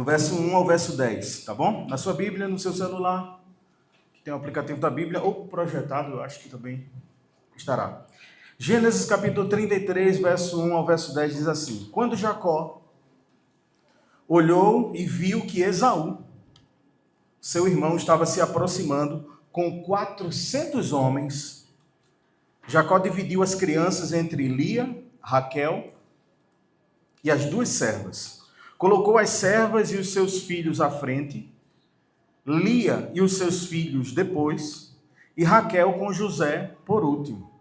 Do verso 1 ao verso 10, tá bom? Na sua Bíblia, no seu celular, que tem o aplicativo da Bíblia, ou projetado, eu acho que também estará. Gênesis capítulo 33, verso 1 ao verso 10 diz assim: Quando Jacó olhou e viu que Esaú, seu irmão, estava se aproximando com 400 homens, Jacó dividiu as crianças entre Lia, Raquel e as duas servas. Colocou as servas e os seus filhos à frente, Lia e os seus filhos depois, e Raquel com José por último.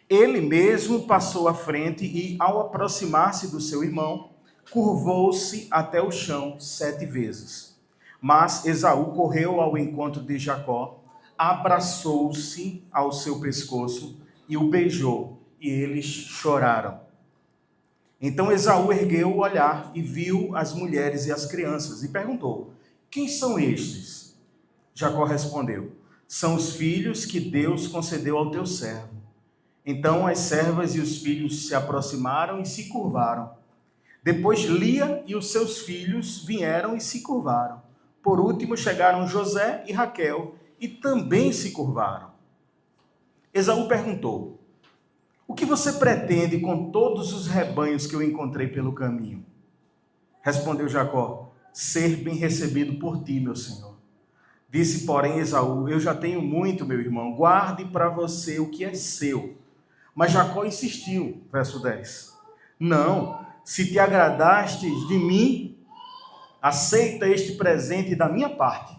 Ele mesmo passou à frente e, ao aproximar-se do seu irmão, curvou-se até o chão 7 vezes. Mas Esaú correu ao encontro de Jacó, abraçou-se ao seu pescoço e o beijou, e eles choraram. Então Esaú ergueu o olhar e viu as mulheres e as crianças, e perguntou: Quem são estes? Jacó respondeu: São os filhos que Deus concedeu ao teu servo. Então as servas e os filhos se aproximaram e se curvaram. Depois Lia e os seus filhos vieram e se curvaram. Por último chegaram José e Raquel e também se curvaram. Esaú perguntou: O que você pretende com todos os rebanhos que eu encontrei pelo caminho? Respondeu Jacó: Ser bem recebido por ti, meu senhor. Disse, porém, Esaú: Eu já tenho muito, meu irmão, guarde para você o que é seu. Mas Jacó insistiu, verso 10. Não, se te agradastes de mim, aceita este presente da minha parte,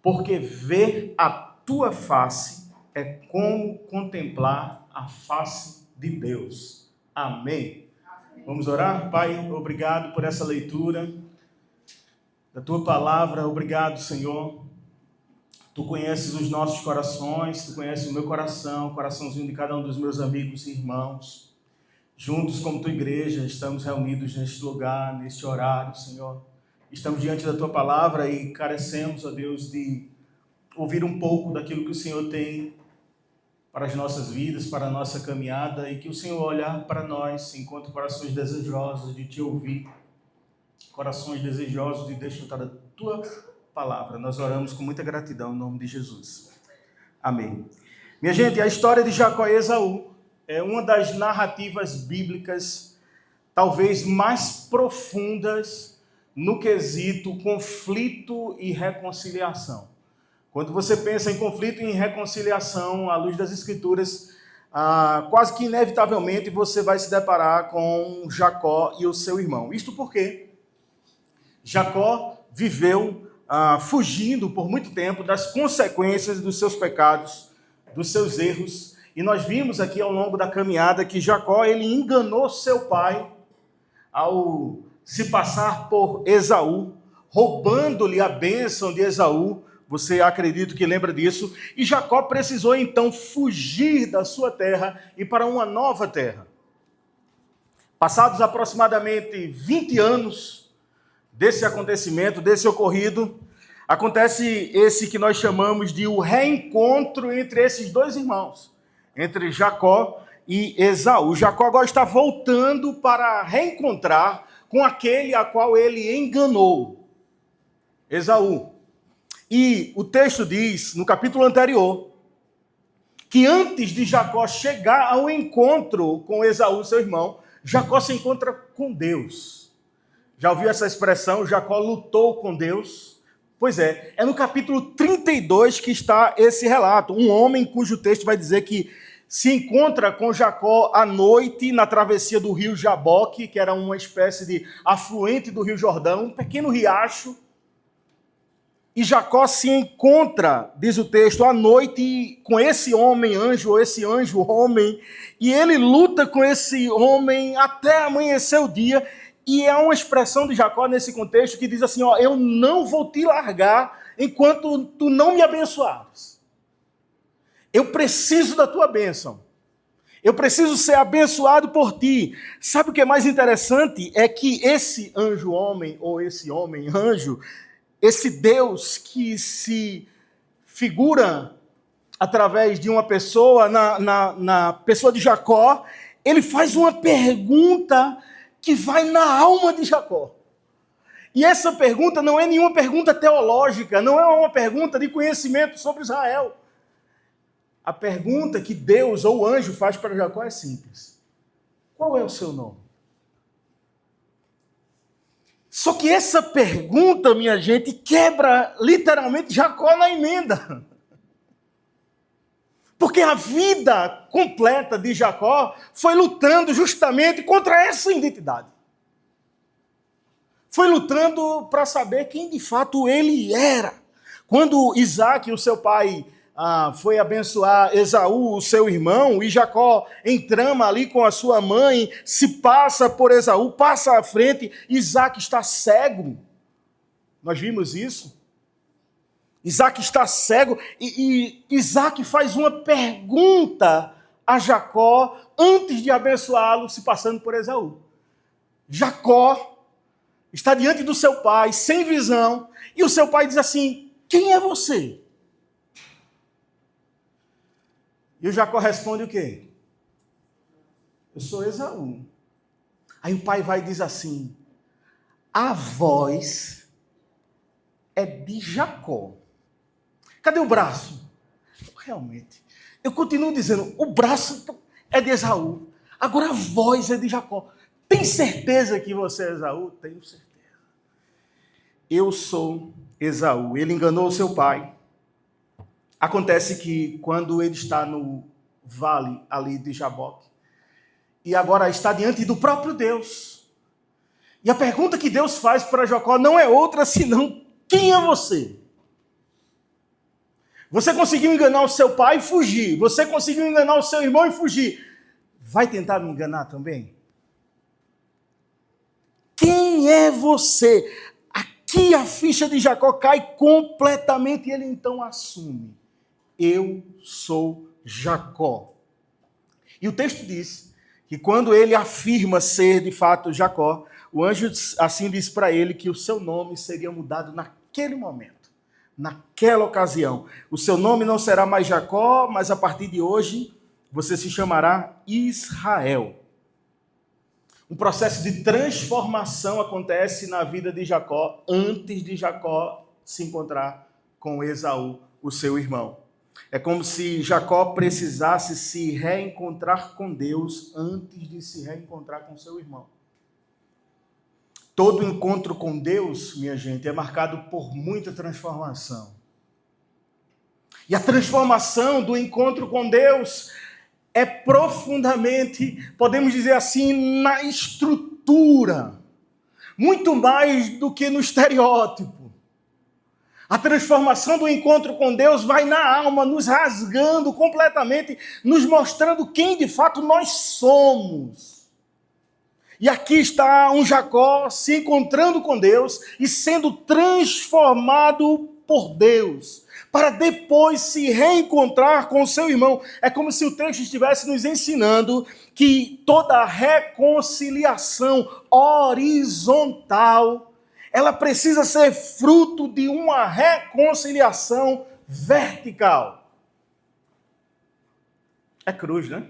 porque ver a tua face é como contemplar a face de Deus. Amém. Vamos orar? Pai, obrigado por essa leitura da tua palavra. Obrigado, Senhor. Tu conheces os nossos corações, tu conheces o meu coração, o coraçãozinho de cada um dos meus amigos e irmãos. Juntos, como tua igreja, estamos reunidos neste lugar, neste horário, Senhor. Estamos diante da tua palavra e carecemos, ó Deus, de ouvir um pouco daquilo que o Senhor tem para as nossas vidas, para a nossa caminhada, e que o Senhor olhar para nós, enquanto corações desejosos de te ouvir, corações desejosos de desfrutar da tua palavra. Nós oramos com muita gratidão em nome de Jesus. Amém. Minha gente, a história de Jacó e Esaú é uma das narrativas bíblicas talvez mais profundas no quesito conflito e reconciliação. Quando você pensa em conflito e em reconciliação, à luz das Escrituras, quase que inevitavelmente você vai se deparar com Jacó e o seu irmão. Isto porque Jacó viveu fugindo por muito tempo das consequências dos seus pecados, dos seus erros. E nós vimos aqui ao longo da caminhada que Jacó ele enganou seu pai ao se passar por Esaú, roubando-lhe a bênção de Esaú. Você acredito que lembra disso. E Jacó precisou então fugir da sua terra e para uma nova terra. Passados aproximadamente 20 anos desse acontecimento, desse ocorrido, acontece esse que nós chamamos de o reencontro entre esses dois irmãos, entre Jacó e Esaú. Jacó agora está voltando para reencontrar com aquele a qual ele enganou, Esaú. E o texto diz, no capítulo anterior, que antes de Jacó chegar ao encontro com Esaú, seu irmão, Jacó se encontra com Deus. Já ouviu essa expressão? Jacó lutou com Deus? Pois é no capítulo 32 que está esse relato. Um homem cujo texto vai dizer que se encontra com Jacó à noite na travessia do rio Jaboque, que era uma espécie de afluente do rio Jordão, um pequeno riacho. E Jacó se encontra, diz o texto, à noite com esse homem anjo, ou esse anjo homem, e ele luta com esse homem até amanhecer o dia. E é uma expressão de Jacó nesse contexto que diz assim, eu não vou te largar enquanto tu não me abençoares. Eu preciso da tua bênção. Eu preciso ser abençoado por ti. Sabe o que é mais interessante? É que esse anjo homem, ou esse homem anjo, esse Deus que se figura através de uma pessoa, na pessoa de Jacó, ele faz uma pergunta que vai na alma de Jacó. E essa pergunta não é nenhuma pergunta teológica, não é uma pergunta de conhecimento sobre Israel. A pergunta que Deus ou o anjo faz para Jacó é simples: qual é o seu nome? Só que essa pergunta, minha gente, quebra literalmente Jacó na emenda. Porque a vida completa de Jacó foi lutando justamente contra essa identidade. Foi lutando para saber quem de fato ele era. Quando Isaac, o seu pai, foi abençoar Esaú, o seu irmão, e Jacó entrama ali com a sua mãe, se passa por Esaú, passa à frente, Isaac está cego. Nós vimos isso. Isaac está cego e Isaac faz uma pergunta a Jacó antes de abençoá-lo, se passando por Esaú. Jacó está diante do seu pai, sem visão, e o seu pai diz assim: quem é você? E o Jacó responde o quê? Eu sou Esaú. Aí o pai vai e diz assim: a voz é de Jacó. Cadê o braço? Realmente, eu continuo dizendo, o braço é de Esaú, agora a voz é de Jacó. Tem certeza que você é Esaú? Tenho certeza. Eu sou Esaú. Ele enganou o seu pai. Acontece que quando ele está no vale ali de Jaboque, e agora está diante do próprio Deus, e a pergunta que Deus faz para Jacó não é outra senão: quem é você? Você conseguiu enganar o seu pai e fugir. Você conseguiu enganar o seu irmão e fugir. Vai tentar me enganar também? Quem é você? Aqui a ficha de Jacó cai completamente e ele então assume: eu sou Jacó. E o texto diz que quando ele afirma ser de fato Jacó, o anjo assim diz para ele que o seu nome seria mudado naquele momento. Naquela ocasião, o seu nome não será mais Jacó, mas a partir de hoje você se chamará Israel. Um processo de transformação acontece na vida de Jacó antes de Jacó se encontrar com Esaú, o seu irmão. É como se Jacó precisasse se reencontrar com Deus antes de se reencontrar com seu irmão. Todo encontro com Deus, minha gente, é marcado por muita transformação. E a transformação do encontro com Deus é profundamente, podemos dizer assim, na estrutura. Muito mais do que no estereótipo. A transformação do encontro com Deus vai na alma, nos rasgando completamente, nos mostrando quem de fato nós somos. E aqui está um Jacó se encontrando com Deus e sendo transformado por Deus, para depois se reencontrar com o seu irmão. É como se o texto estivesse nos ensinando que toda reconciliação horizontal, ela precisa ser fruto de uma reconciliação vertical. É cruz, né?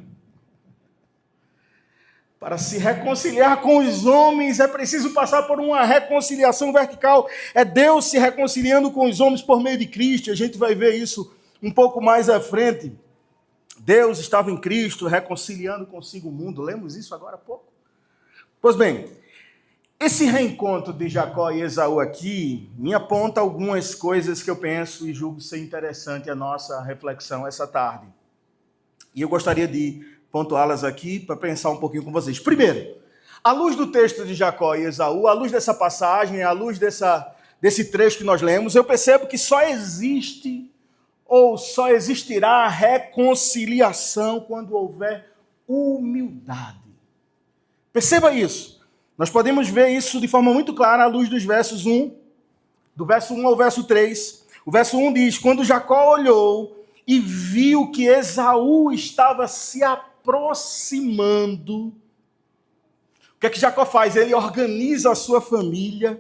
Para se reconciliar com os homens, é preciso passar por uma reconciliação vertical. É Deus se reconciliando com os homens por meio de Cristo. A gente vai ver isso um pouco mais à frente. Deus estava em Cristo, reconciliando consigo o mundo. Lemos isso agora há pouco. Pois bem, esse reencontro de Jacó e Esaú aqui me aponta algumas coisas que eu penso e julgo ser interessante a nossa reflexão essa tarde. E eu gostaria de pontuá-las aqui para pensar um pouquinho com vocês. Primeiro, à luz do texto de Jacó e Esaú, à luz dessa passagem, à luz desse trecho que nós lemos, eu percebo que só existe ou só existirá reconciliação quando houver humildade. Perceba isso. Nós podemos ver isso de forma muito clara à luz dos versos 1, do verso 1 ao verso 3. O verso 1 diz: quando Jacó olhou e viu que Esaú estava se aproximando, o que é que Jacó faz? Ele organiza a sua família.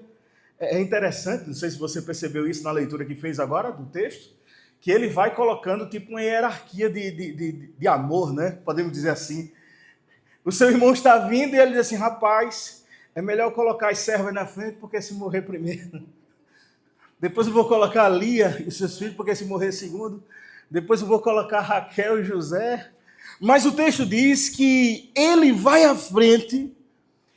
É interessante, não sei se você percebeu isso na leitura que fez agora do texto, que ele vai colocando tipo uma hierarquia de amor, né? Podemos dizer assim. O seu irmão está vindo e ele diz assim: rapaz, É melhor colocar as servas na frente, porque se morrer primeiro. Depois eu vou colocar a Lia e seus filhos, porque se morrer segundo. Depois eu vou colocar Raquel e José. Mas o texto diz que ele vai à frente,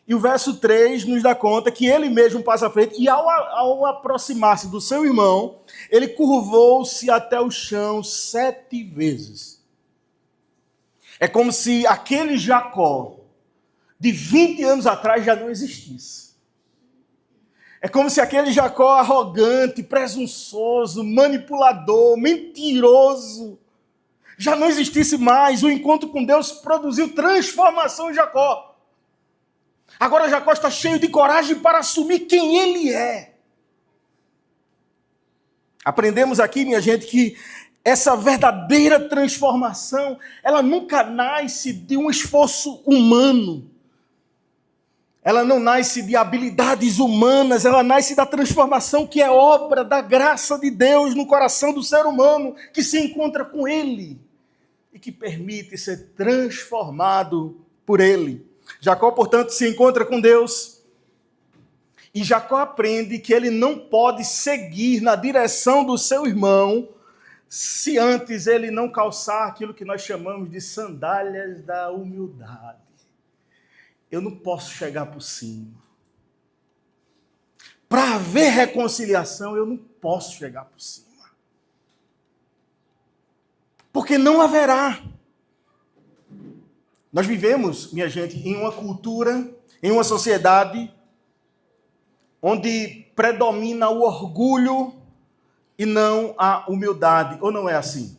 e o verso 3 nos dá conta que ele mesmo passa à frente, e ao aproximar-se do seu irmão, ele curvou-se até o chão 7 vezes. É como se aquele Jacó de 20 anos atrás já não existisse. É como se aquele Jacó arrogante, presunçoso, manipulador, mentiroso, já não existisse mais. O encontro com Deus produziu transformação em Jacó. Agora Jacó está cheio de coragem para assumir quem ele é. Aprendemos aqui, minha gente, que essa verdadeira transformação, ela nunca nasce de um esforço humano. Ela não nasce de habilidades humanas, ela nasce da transformação que é obra da graça de Deus no coração do ser humano que se encontra com ele e que permite ser transformado por ele. Jacó, portanto, se encontra com Deus e Jacó aprende que ele não pode seguir na direção do seu irmão se antes ele não calçar aquilo que nós chamamos de sandálias da humildade. Eu não posso chegar por cima. Para haver reconciliação, eu não posso chegar por cima. Porque não haverá. Nós vivemos, minha gente, em uma cultura, em uma sociedade onde predomina o orgulho e não a humildade. Ou não é assim?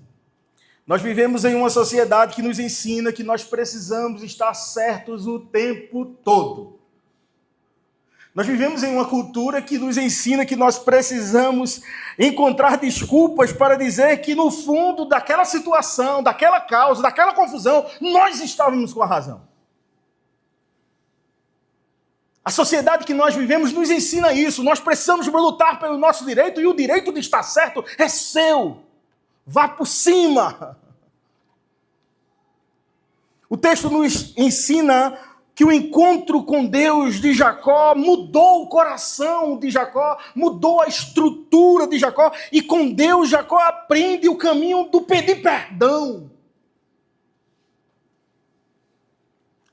Nós vivemos em uma sociedade que nos ensina que nós precisamos estar certos o tempo todo. Nós vivemos em uma cultura que nos ensina que nós precisamos encontrar desculpas para dizer que no fundo daquela situação, daquela causa, daquela confusão, nós estávamos com a razão. A sociedade que nós vivemos nos ensina isso. Nós precisamos lutar pelo nosso direito e o direito de estar certo é seu. Vá por cima. O texto nos ensina que o encontro com Deus de Jacó mudou o coração de Jacó, mudou a estrutura de Jacó, e com Deus Jacó aprende o caminho do pedir perdão.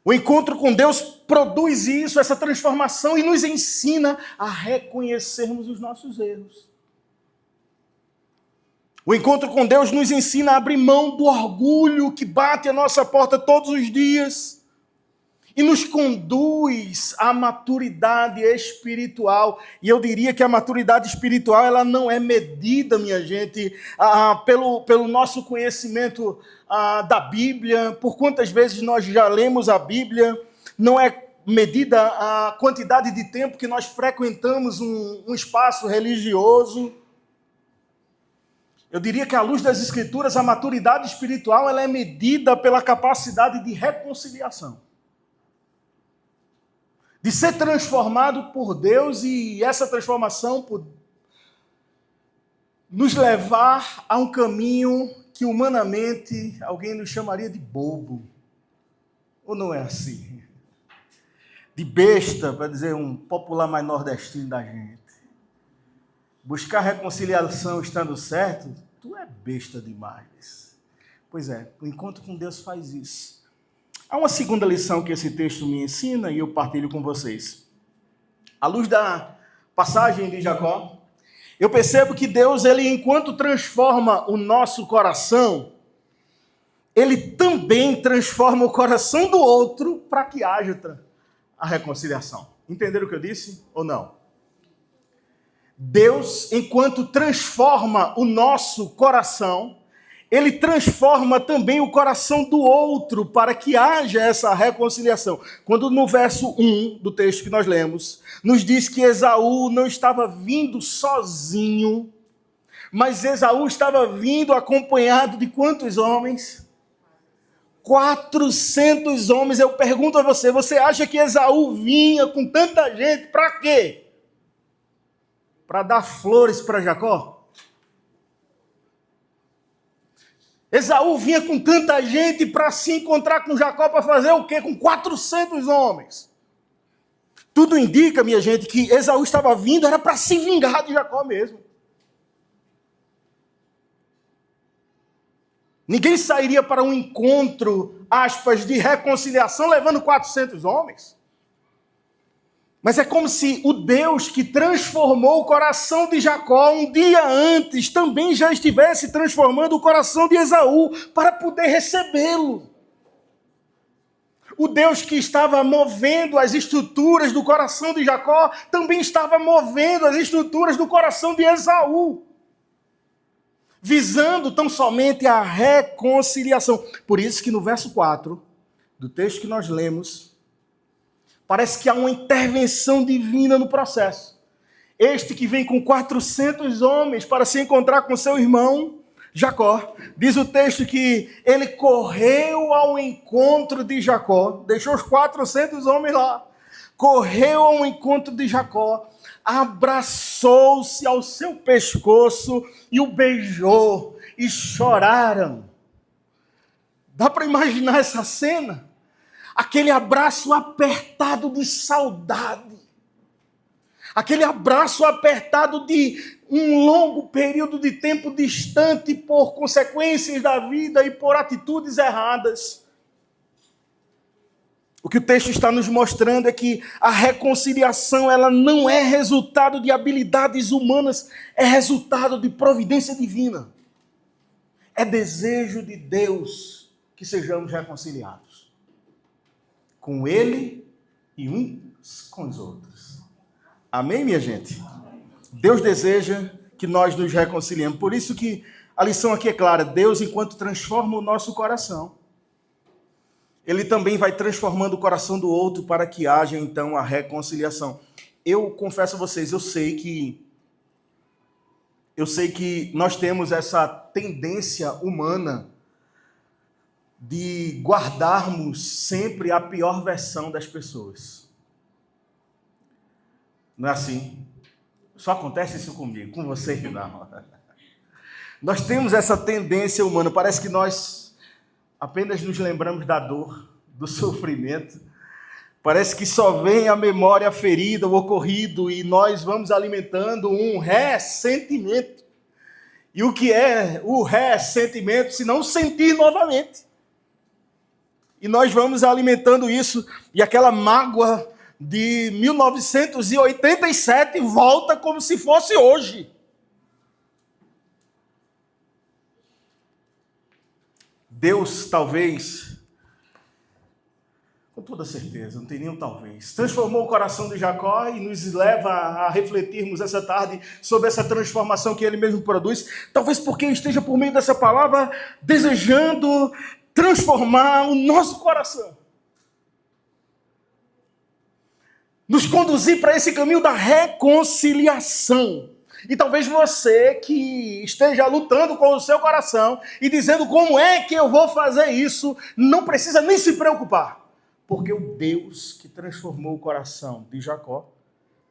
O encontro com Deus produz isso, essa transformação, e nos ensina a reconhecermos os nossos erros. O encontro com Deus nos ensina a abrir mão do orgulho que bate à nossa porta todos os dias e nos conduz à maturidade espiritual. E eu diria que a maturidade espiritual ela não é medida, minha gente, pelo nosso conhecimento da Bíblia, por quantas vezes nós já lemos a Bíblia, não é medida a quantidade de tempo que nós frequentamos um espaço religioso. Eu diria que à luz das Escrituras, a maturidade espiritual ela é medida pela capacidade de reconciliação. De ser transformado por Deus e essa transformação por nos levar a um caminho que humanamente alguém nos chamaria de bobo. Ou não é assim? De besta, para dizer um popular mais nordestino da gente. Buscar reconciliação estando certo, tu é besta demais. Pois é, o encontro com Deus faz isso. Há uma segunda lição que esse texto me ensina e eu partilho com vocês. À luz da passagem de Jacó, eu percebo que Deus, ele, enquanto transforma o nosso coração, ele também transforma o coração do outro para que haja a reconciliação. Entenderam o que eu disse ou não? Deus, enquanto transforma o nosso coração, ele transforma também o coração do outro para que haja essa reconciliação. Quando no verso 1 do texto que nós lemos, nos diz que Esaú não estava vindo sozinho, mas Esaú estava vindo acompanhado de quantos homens? 400 homens. Eu pergunto a você, você acha que Esaú vinha com tanta gente para quê? Para dar flores para Jacó? Esaú vinha com tanta gente para se encontrar com Jacó para fazer o quê? Com 400 homens. Tudo indica, minha gente, que Esaú estava vindo, era para se vingar de Jacó mesmo. Ninguém sairia para um encontro, aspas, de reconciliação levando 400 homens. Mas é como se o Deus que transformou o coração de Jacó um dia antes também já estivesse transformando o coração de Esaú para poder recebê-lo. O Deus que estava movendo as estruturas do coração de Jacó também estava movendo as estruturas do coração de Esaú, visando tão somente a reconciliação. Por isso que no verso 4 do texto que nós lemos, parece que há uma intervenção divina no processo. Este que vem com 400 homens para se encontrar com seu irmão Jacó, diz o texto que ele correu ao encontro de Jacó, deixou os 400 homens lá, correu ao encontro de Jacó, abraçou-se ao seu pescoço e o beijou, e choraram. Dá para imaginar essa cena? Aquele abraço apertado de saudade. Aquele abraço apertado de um longo período de tempo distante por consequências da vida e por atitudes erradas. O que o texto está nos mostrando é que a reconciliação ela não é resultado de habilidades humanas, é resultado de providência divina. É desejo de Deus que sejamos reconciliados com Ele e uns com os outros. Amém, minha gente? Deus deseja que nós nos reconciliemos. Por isso que a lição aqui é clara. Deus, enquanto transforma o nosso coração, Ele também vai transformando o coração do outro para que haja, então, a reconciliação. Eu confesso a vocês, eu sei que nós temos essa tendência humana de guardarmos sempre a pior versão das pessoas. Não é assim? Só acontece isso comigo, com você não. Nós temos essa tendência humana, parece que nós apenas nos lembramos da dor, do sofrimento. Parece que só vem a memória ferida, o ocorrido, e nós vamos alimentando um ressentimento. E o que é o ressentimento, se não sentir novamente? E nós vamos alimentando isso, e aquela mágoa de 1987 volta como se fosse hoje. Deus, talvez, com toda certeza, não tem nenhum talvez, transformou o coração de Jacó e nos leva a refletirmos essa tarde sobre essa transformação que Ele mesmo produz, talvez porque esteja por meio dessa palavra desejando transformar o nosso coração. Nos conduzir para esse caminho da reconciliação. E talvez você que esteja lutando com o seu coração e dizendo como é que eu vou fazer isso, não precisa nem se preocupar. Porque o Deus que transformou o coração de Jacó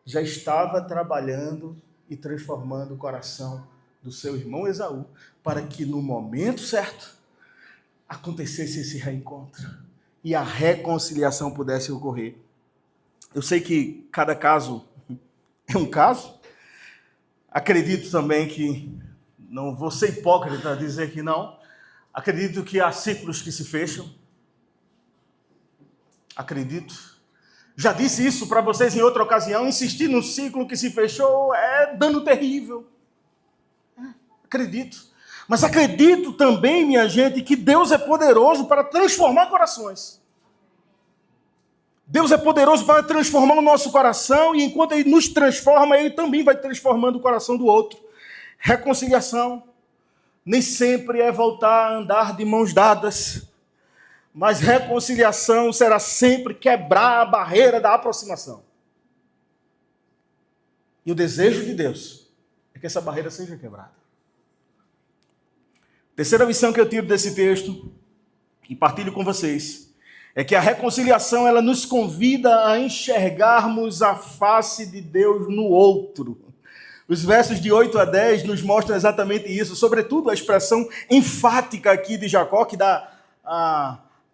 já estava trabalhando e transformando o coração do seu irmão Esaú para que no momento certo acontecesse esse reencontro e a reconciliação pudesse ocorrer. Eu sei que cada caso é um caso. Acredito também que, não vou ser hipócrita a dizer que não, acredito que há ciclos que se fecham. Acredito. Já disse isso para vocês em outra ocasião, insistir no ciclo que se fechou é dano terrível. Acredito. Mas acredito também, minha gente, que Deus é poderoso para transformar corações. Deus é poderoso para transformar o nosso coração e enquanto Ele nos transforma, Ele também vai transformando o coração do outro. Reconciliação nem sempre é voltar a andar de mãos dadas, mas reconciliação será sempre quebrar a barreira da aproximação. E o desejo de Deus é que essa barreira seja quebrada. Terceira lição que eu tiro desse texto e partilho com vocês é que a reconciliação ela nos convida a enxergarmos a face de Deus no outro. Os versos de 8 a 10 nos mostram exatamente isso, sobretudo a expressão enfática aqui de Jacó, que dá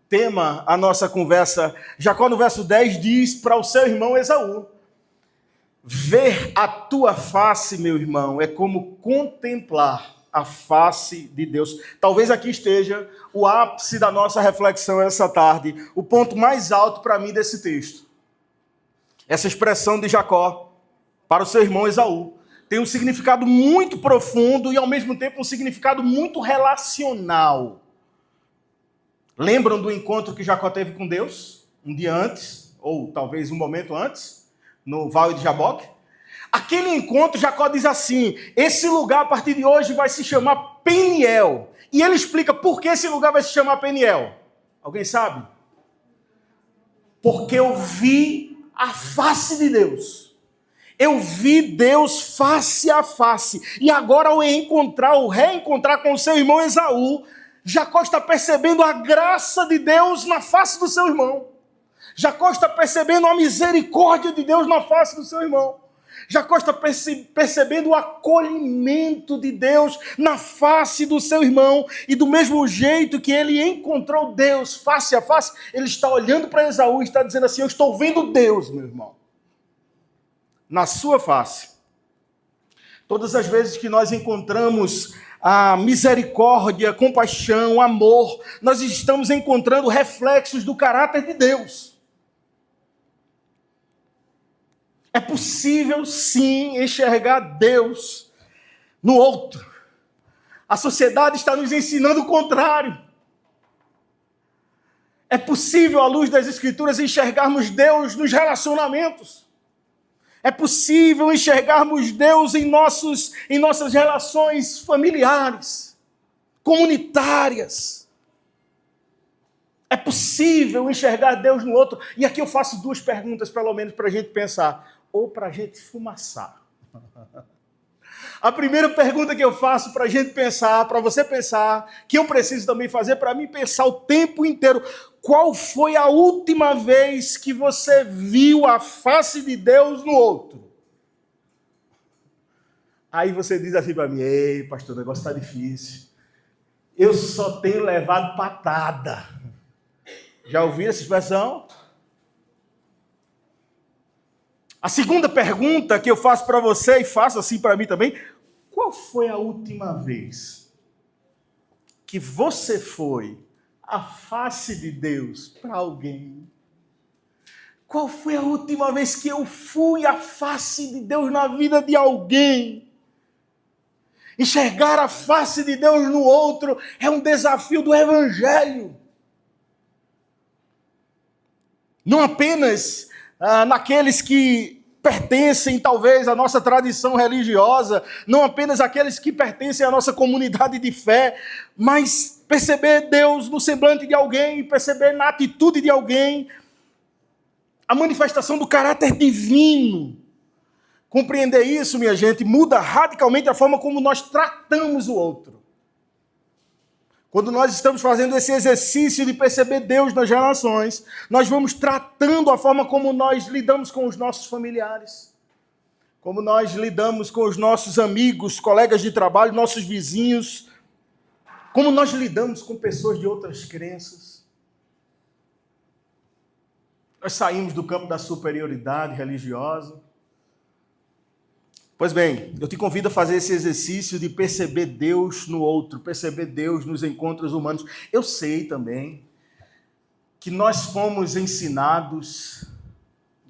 tema a nossa conversa. Jacó, no verso 10, diz para o seu irmão Esaú: ver a tua face, meu irmão, é como contemplar a face de Deus. Talvez aqui esteja o ápice da nossa reflexão essa tarde, o ponto mais alto para mim desse texto. Essa expressão de Jacó para o seu irmão Esaú tem um significado muito profundo e, ao mesmo tempo, um significado muito relacional. Lembram do encontro que Jacó teve com Deus? Um dia antes, ou talvez um momento antes, no Vale de Jaboque? Aquele encontro, Jacó diz assim: esse lugar, a partir de hoje, vai se chamar Peniel. E ele explica por que esse lugar vai se chamar Peniel. Alguém sabe? Porque eu vi a face de Deus. Eu vi Deus face a face. E agora, ao reencontrar com o seu irmão Esaú, Jacó está percebendo a graça de Deus na face do seu irmão. Jacó está percebendo a misericórdia de Deus na face do seu irmão. Jacó está percebendo o acolhimento de Deus na face do seu irmão. E do mesmo jeito que ele encontrou Deus face a face, ele está olhando para Esaú e está dizendo assim: eu estou vendo Deus, meu irmão, na sua face. Todas as vezes que nós encontramos a misericórdia, compaixão, amor, nós estamos encontrando reflexos do caráter de Deus. É possível, sim, enxergar Deus no outro. A sociedade está nos ensinando o contrário. É possível, à luz das Escrituras, enxergarmos Deus nos relacionamentos. É possível enxergarmos Deus em nossas relações familiares, comunitárias. É possível enxergar Deus no outro. E aqui eu faço duas perguntas, pelo menos, para a gente pensar, ou para a gente fumaçar. A primeira pergunta que eu faço para a gente pensar, para você pensar, que eu preciso também fazer, para mim pensar o tempo inteiro: qual foi a última vez que você viu a face de Deus no outro? Aí você diz assim para mim: ei, pastor, o negócio está difícil. Eu só tenho levado patada. Já ouviu essa expressão? A segunda pergunta que eu faço para você, e faço assim para mim também: qual foi a última vez que você foi a face de Deus para alguém? Qual foi a última vez que eu fui a face de Deus na vida de alguém? Enxergar a face de Deus no outro é um desafio do Evangelho. Não apenas naqueles que pertencem, talvez, à nossa tradição religiosa, não apenas aqueles que pertencem à nossa comunidade de fé, mas perceber Deus no semblante de alguém, perceber na atitude de alguém a manifestação do caráter divino. Compreender isso, minha gente, muda radicalmente a forma como nós tratamos o outro. Quando nós estamos fazendo esse exercício de perceber Deus nas relações, nós vamos tratando a forma como nós lidamos com os nossos familiares, como nós lidamos com os nossos amigos, colegas de trabalho, nossos vizinhos, como nós lidamos com pessoas de outras crenças. Nós saímos do campo da superioridade religiosa. Pois bem, eu te convido a fazer esse exercício de perceber Deus no outro, perceber Deus nos encontros humanos. Eu sei também que nós fomos ensinados,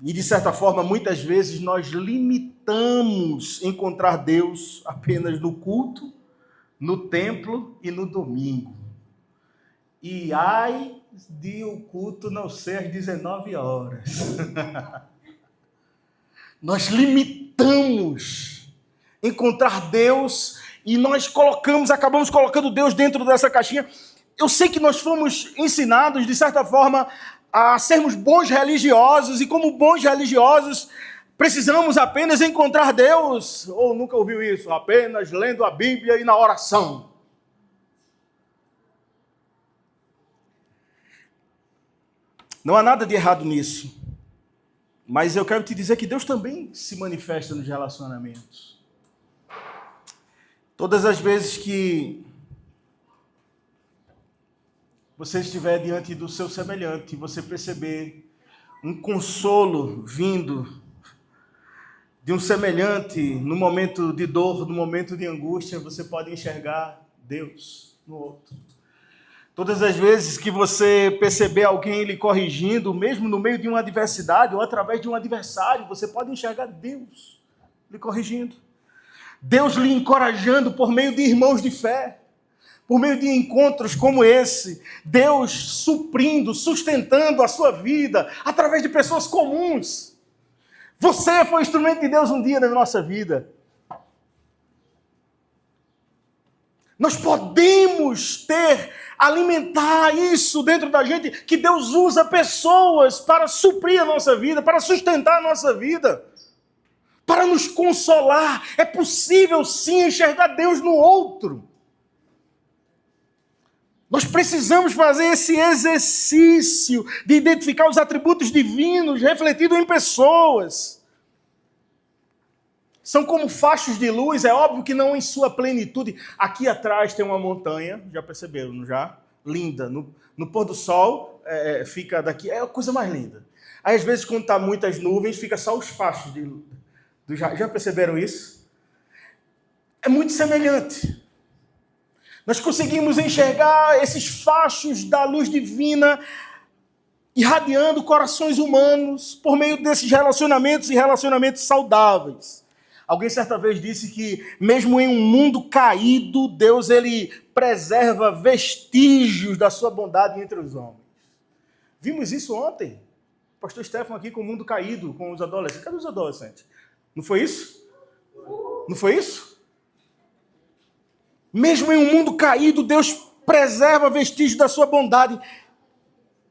e de certa forma, muitas vezes, nós limitamos encontrar Deus apenas no culto, no templo e no domingo. E ai de o culto não ser às 19 horas. Nós limitamos encontrar Deus e nós acabamos colocando Deus dentro dessa caixinha. Eu sei que nós fomos ensinados, de certa forma, a sermos bons religiosos, e como bons religiosos, precisamos apenas encontrar Deus, ou nunca ouviu isso, apenas lendo a Bíblia e na oração. Não há nada de errado nisso. Mas eu quero te dizer que Deus também se manifesta nos relacionamentos. Todas as vezes que você estiver diante do seu semelhante e você perceber um consolo vindo de um semelhante no momento de dor, no momento de angústia, você pode enxergar Deus no outro. Todas as vezes que você perceber alguém lhe corrigindo, mesmo no meio de uma adversidade ou através de um adversário, você pode enxergar Deus lhe corrigindo. Deus lhe encorajando por meio de irmãos de fé, por meio de encontros como esse. Deus suprindo, sustentando a sua vida através de pessoas comuns. Você foi instrumento de Deus um dia na nossa vida. Nós podemos alimentar isso dentro da gente, que Deus usa pessoas para suprir a nossa vida, para sustentar a nossa vida, para nos consolar. É possível sim enxergar Deus no outro. Nós precisamos fazer esse exercício de identificar os atributos divinos refletidos em pessoas. São como fachos de luz, é óbvio que não em sua plenitude. Aqui atrás tem uma montanha, já perceberam, não já? Linda. No pôr do sol, fica daqui, é a coisa mais linda. Aí, às vezes, quando está muitas nuvens, fica só os fachos de luz. Já perceberam isso? É muito semelhante. Nós conseguimos enxergar esses fachos da luz divina irradiando corações humanos por meio desses relacionamentos e relacionamentos saudáveis. Alguém certa vez disse que mesmo em um mundo caído, Deus ele preserva vestígios da sua bondade entre os homens. Vimos isso ontem. O pastor Stefano aqui com o mundo caído, com os adolescentes. Cadê os adolescentes? Não foi isso? Não foi isso? Mesmo em um mundo caído, Deus preserva vestígios da sua bondade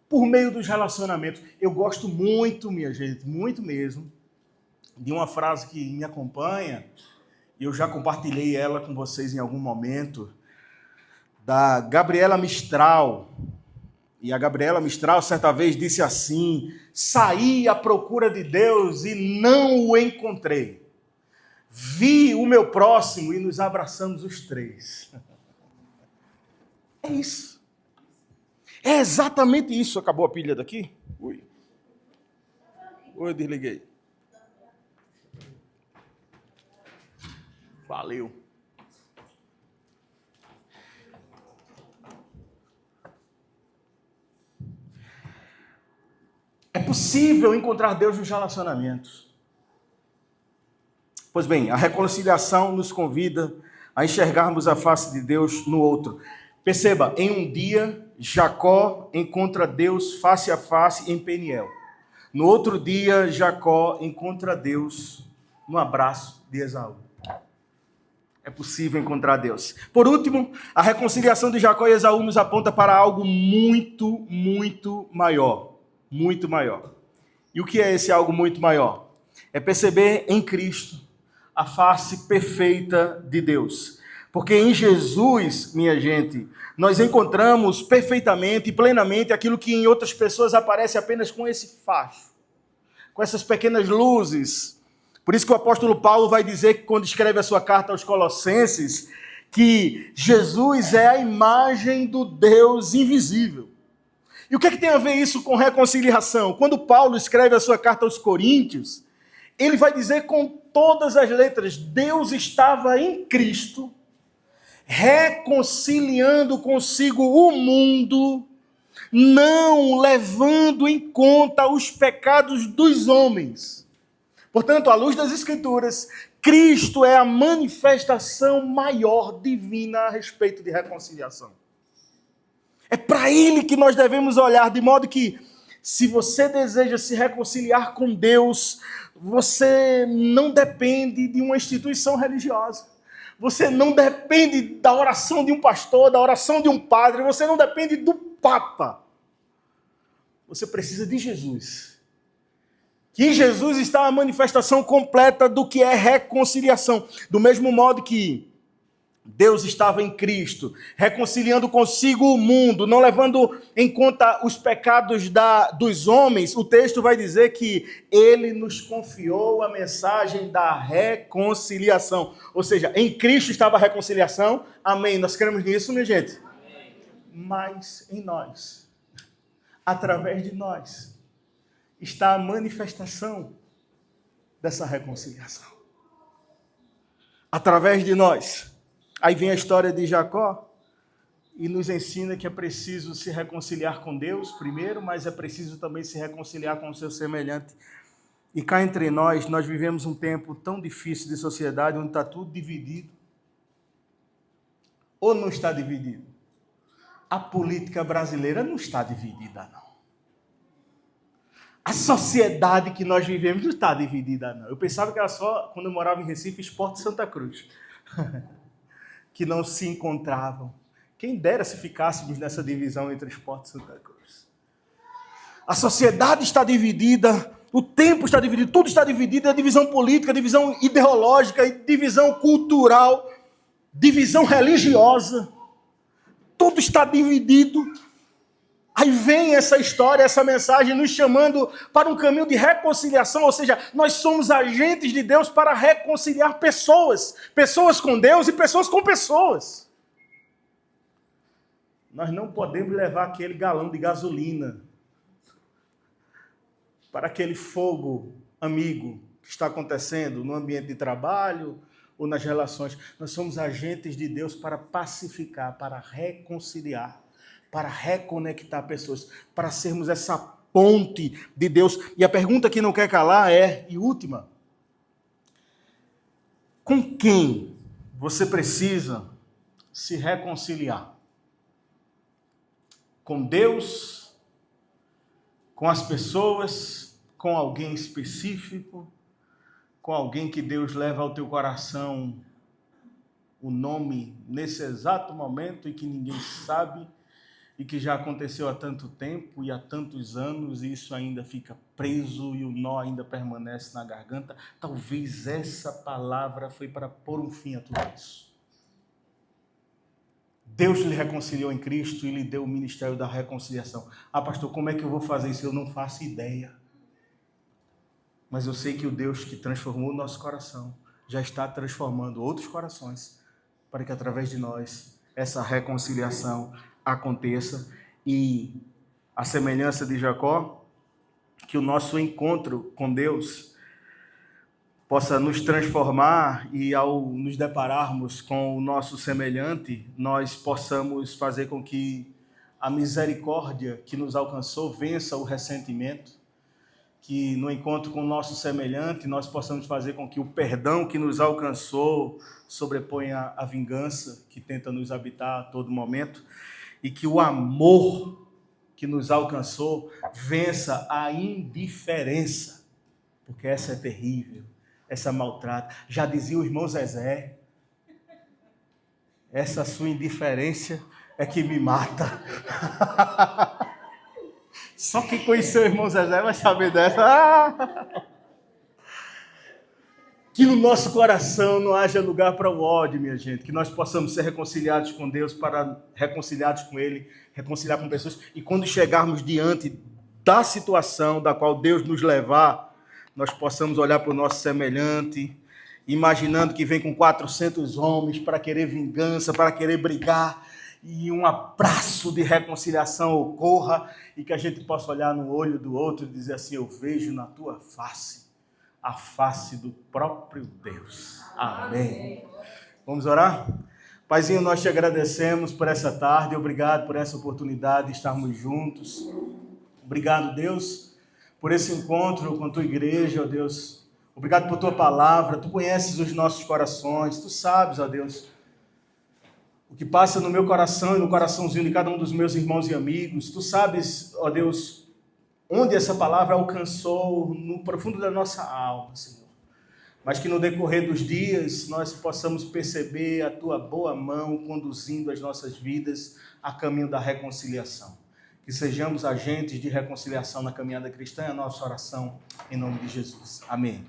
por meio dos relacionamentos. Eu gosto muito, minha gente, muito mesmo, de uma frase que me acompanha, e eu já compartilhei ela com vocês em algum momento, da Gabriela Mistral. E a Gabriela Mistral, certa vez, disse assim: saí à procura de Deus e não o encontrei. Vi o meu próximo e nos abraçamos os três. É isso. É exatamente isso. Acabou a pilha daqui? Ui, desliguei. Valeu. É possível encontrar Deus nos relacionamentos. Pois bem, a reconciliação nos convida a enxergarmos a face de Deus no outro. Perceba, em um dia, Jacó encontra Deus face a face em Peniel. No outro dia, Jacó encontra Deus no abraço de Esaú. É possível encontrar Deus. Por último, a reconciliação de Jacó e Esaú nos aponta para algo muito, muito maior. Muito maior. E o que é esse algo muito maior? É perceber em Cristo a face perfeita de Deus. Porque em Jesus, minha gente, nós encontramos perfeitamente e plenamente aquilo que em outras pessoas aparece apenas com esse facho, com essas pequenas luzes. Por isso que o apóstolo Paulo vai dizer que quando escreve a sua carta aos Colossenses, que Jesus é a imagem do Deus invisível. E o que tem a ver isso com reconciliação? Quando Paulo escreve a sua carta aos Coríntios, ele vai dizer com todas as letras: Deus estava em Cristo, reconciliando consigo o mundo, não levando em conta os pecados dos homens. Portanto, à luz das Escrituras, Cristo é a manifestação maior divina a respeito de reconciliação. É para Ele que nós devemos olhar, de modo que, se você deseja se reconciliar com Deus, você não depende de uma instituição religiosa. Você não depende da oração de um pastor, da oração de um padre, você não depende do Papa. Você precisa de Jesus. Que em Jesus está a manifestação completa do que é reconciliação. Do mesmo modo que Deus estava em Cristo, reconciliando consigo o mundo, não levando em conta os pecados dos homens, o texto vai dizer que Ele nos confiou a mensagem da reconciliação. Ou seja, em Cristo estava a reconciliação. Amém. Nós cremos nisso, minha gente? Amém. mas em nós, através de nós, está a manifestação dessa reconciliação. Através de nós. Aí vem a história de Jacó e nos ensina que é preciso se reconciliar com Deus primeiro, mas é preciso também se reconciliar com o seu semelhante. E cá entre nós vivemos um tempo tão difícil de sociedade, onde está tudo dividido. Ou não está dividido? A política brasileira não está dividida, não. A sociedade que nós vivemos não está dividida, não. Eu pensava que era só, quando eu morava em Recife, Esporte Santa Cruz, que não se encontravam. Quem dera se ficássemos nessa divisão entre Esporte e Santa Cruz. A sociedade está dividida, o tempo está dividido, tudo está dividido, a divisão política, a divisão ideológica, a divisão cultural, divisão religiosa, tudo está dividido. Aí vem essa história, essa mensagem nos chamando para um caminho de reconciliação, ou seja, nós somos agentes de Deus para reconciliar pessoas, pessoas com Deus e pessoas com pessoas. Nós não podemos levar aquele galão de gasolina para aquele fogo amigo que está acontecendo no ambiente de trabalho ou nas relações. Nós somos agentes de Deus para pacificar, para reconciliar, para reconectar pessoas, para sermos essa ponte de Deus. E a pergunta que não quer calar é, e última, com quem você precisa se reconciliar? Com Deus, com as pessoas, com alguém específico, com alguém que Deus leva ao teu coração o nome nesse exato momento e que ninguém sabe, e que já aconteceu há tanto tempo e há tantos anos, e isso ainda fica preso e o nó ainda permanece na garganta. Talvez essa palavra foi para pôr um fim a tudo isso. Deus lhe reconciliou em Cristo e lhe deu o ministério da reconciliação. Ah, pastor, como é que eu vou fazer isso? Eu não faço ideia. Mas eu sei que o Deus que transformou o nosso coração já está transformando outros corações para que através de nós essa reconciliação aconteça e, a semelhança de Jacó, que o nosso encontro com Deus possa nos transformar e, ao nos depararmos com o nosso semelhante, nós possamos fazer com que a misericórdia que nos alcançou vença o ressentimento, que no encontro com o nosso semelhante nós possamos fazer com que o perdão que nos alcançou sobreponha a vingança que tenta nos habitar a todo momento, e que o amor que nos alcançou vença a indiferença, porque essa é terrível, essa maltrata. Já dizia o irmão Zezé, essa sua indiferença é que me mata. Só quem conheceu o irmão Zezé vai saber dessa. Que no nosso coração não haja lugar para o ódio, minha gente. Que nós possamos ser reconciliados com Deus, para reconciliados com Ele, reconciliar com pessoas. E quando chegarmos diante da situação da qual Deus nos levar, nós possamos olhar para o nosso semelhante, imaginando que vem com 400 homens para querer vingança, para querer brigar, e um abraço de reconciliação ocorra, e que a gente possa olhar no olho do outro e dizer assim: eu vejo na tua face a face do próprio Deus. Amém. Vamos orar? Paizinho, nós te agradecemos por essa tarde, obrigado por essa oportunidade de estarmos juntos. Obrigado, Deus, por esse encontro com a tua igreja, ó Deus. Obrigado por tua palavra, tu conheces os nossos corações, tu sabes, ó Deus, o que passa no meu coração e no coraçãozinho de cada um dos meus irmãos e amigos. Tu sabes, ó Deus, onde essa palavra alcançou no profundo da nossa alma, Senhor. Mas que no decorrer dos dias nós possamos perceber a tua boa mão conduzindo as nossas vidas a caminho da reconciliação. Que sejamos agentes de reconciliação na caminhada cristã, é a nossa oração em nome de Jesus. Amém.